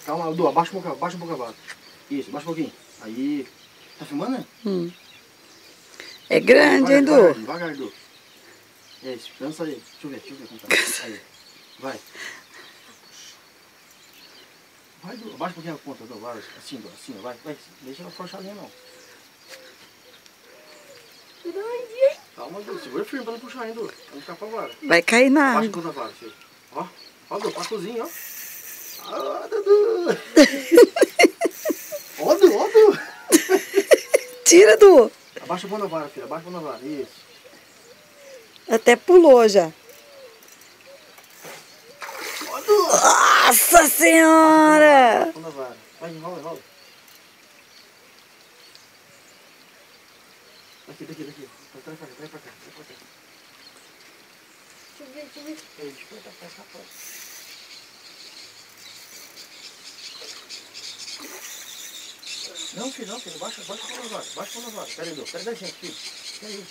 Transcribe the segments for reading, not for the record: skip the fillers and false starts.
Calma, Du, abaixa um pouco a vara. Isso, abaixa um pouquinho. Aí. Tá filmando, né? É grande, hein, Du? Devagar, Du. Isso, cansa aí. Deixa eu ver como tá. Aí. Vai. Vai, Du. Abaixa um pouquinho a ponta da vara. Assim, Du. Assim, vai. Deixa ela forçar a linha, não. Calma, Du. Segura firme pra não puxar, hein, Du. Pra não ficar pra vara. Vai cair na Abaixa água. a vara, filho. Ó, Du, passozinho, ó. Ó, Dudu. Ó, Du. Tira, Du. Abaixa a mão na vara, filho. Abaixa a mão na vara. Isso. Até pulou já. Ó, Du. Nossa Senhora! Abaixa a mão na vara. Vai, enrola. Daqui. Traz pra cá. Deixa eu ver. Deixa eu botar pra cá, Não, filho. Baixa a mão na vara. Pera aí, Du. Pera aí, gente, filho. Pera aí.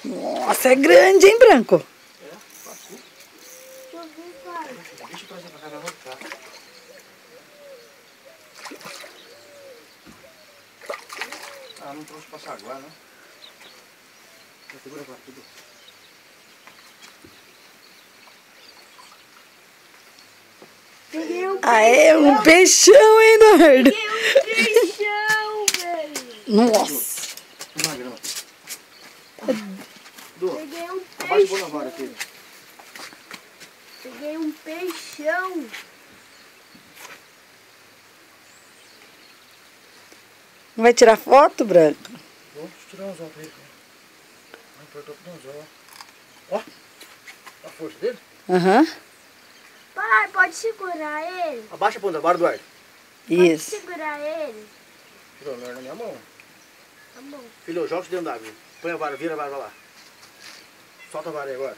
Nossa, é grande, hein, Branco? É, passou. Deixa eu ver, pai. Deixa eu trazer pra cá, vai voltar. Ah, não trouxe pra saguar, né? Segura agora, tudo. Peguei um É um peixão, hein, Eduardo? peixão, velho. Nossa. Uma grama. Du, Peguei um abaixa a bola na peixão. vara, filho. Peguei um peixão. Não vai tirar foto, Branco? Vou tirar um anzol pra ele. Vai apertar pro anzol. Ó. A força dele. Aham. Pai, pode segurar ele? Abaixa a ponta da vara, Eduardo. Pode Isso. segurar ele? Filho, não é na minha mão. Tá bom. Filho, joga isso dentro d'água. Põe a vara, vira a vara, vai lá. Solta a vara aí agora.